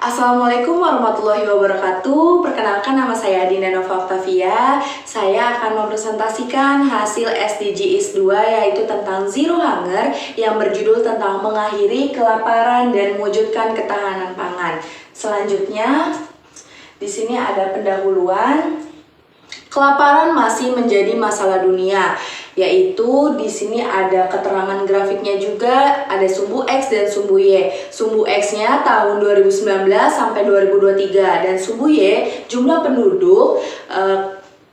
Assalamualaikum warahmatullahi wabarakatuh. Perkenalkan, nama saya Adinda Nova Octavia. Saya akan mempresentasikan hasil SDGs 2, yaitu tentang Zero Hunger, yang berjudul tentang mengakhiri kelaparan dan mewujudkan ketahanan pangan. Selanjutnya, di sini ada pendahuluan. Kelaparan masih menjadi masalah dunia, yaitu di sini ada keterangan grafiknya juga, ada sumbu X dan sumbu Y. Sumbu X-nya tahun 2019 sampai 2023 dan sumbu Y jumlah penduduk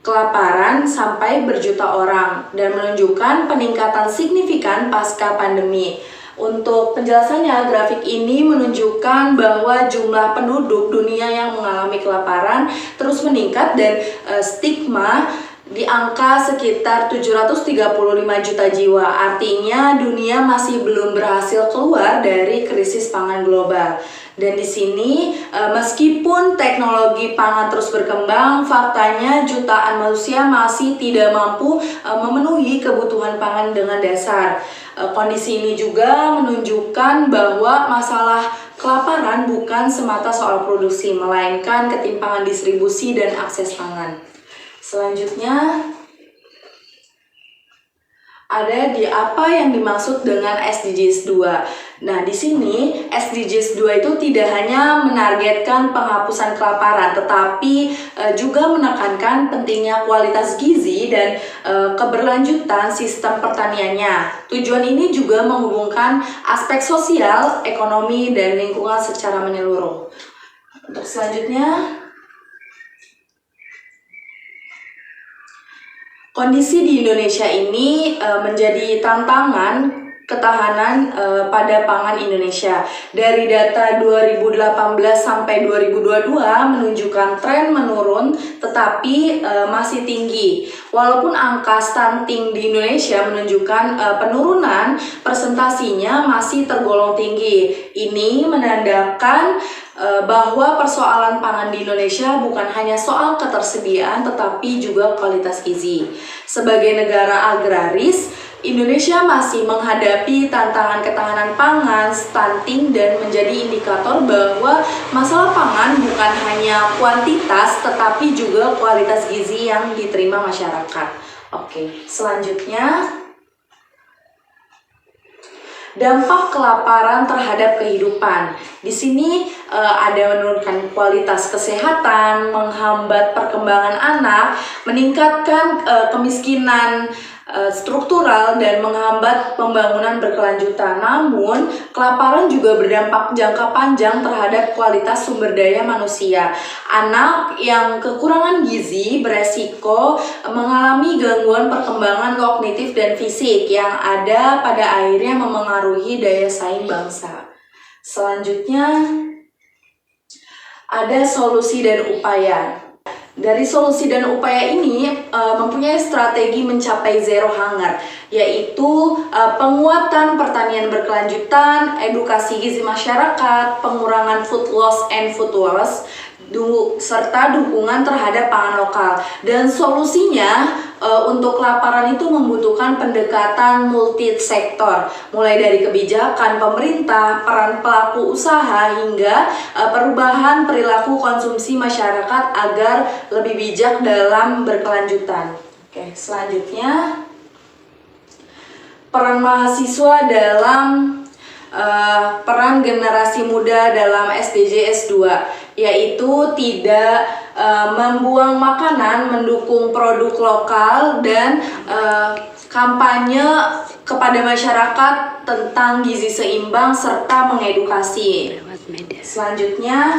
kelaparan sampai berjuta orang dan menunjukkan peningkatan signifikan pasca pandemi. Untuk penjelasannya, grafik ini menunjukkan bahwa jumlah penduduk dunia yang mengalami kelaparan terus meningkat dan stigma di angka sekitar 735 juta jiwa. Artinya dunia masih belum berhasil keluar dari krisis pangan global. Dan di sini meskipun teknologi pangan terus berkembang, faktanya jutaan manusia masih tidak mampu memenuhi kebutuhan pangan dengan dasar. Kondisi ini juga menunjukkan bahwa masalah kelaparan bukan semata soal produksi, melainkan ketimpangan distribusi dan akses pangan. Selanjutnya, ada di apa yang dimaksud dengan SDGs 2. Nah, di sini SDGs 2 itu tidak hanya menargetkan penghapusan kelaparan, tetapi juga menekankan pentingnya kualitas gizi dan keberlanjutan sistem pertaniannya. Tujuan ini juga menghubungkan aspek sosial, ekonomi, dan lingkungan secara menyeluruh. Untuk selanjutnya, kondisi di Indonesia ini menjadi tantangan ketahanan pada pangan Indonesia. Dari data 2018 sampai 2022 menunjukkan tren menurun tetapi masih tinggi. Walaupun angka stunting di Indonesia menunjukkan penurunan, presentasinya masih tergolong tinggi. Ini menandakan bahwa persoalan pangan di Indonesia bukan hanya soal ketersediaan tetapi juga kualitas gizi. Sebagai negara agraris, Indonesia masih menghadapi tantangan ketahanan pangan, stunting, dan menjadi indikator bahwa masalah pangan bukan hanya kuantitas tetapi juga kualitas gizi yang diterima masyarakat. Oke, selanjutnya, dampak kelaparan terhadap kehidupan. Di sini ada menurunkan kualitas kesehatan, menghambat perkembangan anak, meningkatkan kemiskinan struktural, dan menghambat pembangunan berkelanjutan. Namun, kelaparan juga berdampak jangka panjang terhadap kualitas sumber daya manusia. Anak yang kekurangan gizi beresiko mengalami gangguan perkembangan kognitif dan fisik yang ada pada akhirnya memengaruhi daya saing bangsa. Selanjutnya, ada solusi dan upaya. Dari solusi dan upaya ini mempunyai strategi mencapai zero hunger, yaitu penguatan pertanian berkelanjutan, edukasi gizi masyarakat, pengurangan food loss and food waste, serta dukungan terhadap pangan lokal. Dan solusinya untuk kelaparan itu membutuhkan pendekatan multi-sektor, mulai dari kebijakan pemerintah, peran pelaku usaha, hingga perubahan perilaku konsumsi masyarakat agar lebih bijak dalam berkelanjutan. Oke, selanjutnya, peran mahasiswa dalam peran generasi muda dalam SDGs 2, yaitu tidak membuang makanan, mendukung produk lokal, dan kampanye kepada masyarakat tentang gizi seimbang serta mengedukasi. Selanjutnya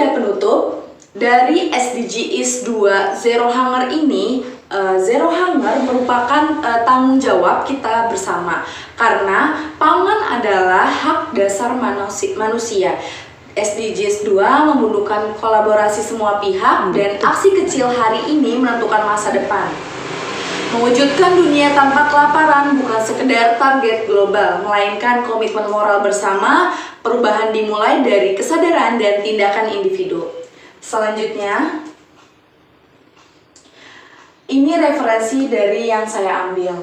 ada penutup. Dari SDGs 2 Zero Hunger ini, Zero Hunger merupakan tanggung jawab kita bersama, karena pangan adalah hak dasar manusia. SDGs 2 membutuhkan kolaborasi semua pihak, dan aksi kecil hari ini menentukan masa depan. Mewujudkan dunia tanpa kelaparan bukan sekedar target global, melainkan komitmen moral bersama. Perubahan dimulai dari kesadaran dan tindakan individu. Selanjutnya, ini referensi dari yang saya ambil.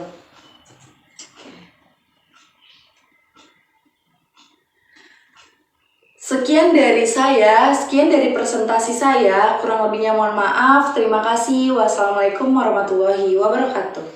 Sekian dari saya, sekian dari presentasi saya. Kurang lebihnya mohon maaf. Terima kasih. Wassalamualaikum warahmatullahi wabarakatuh.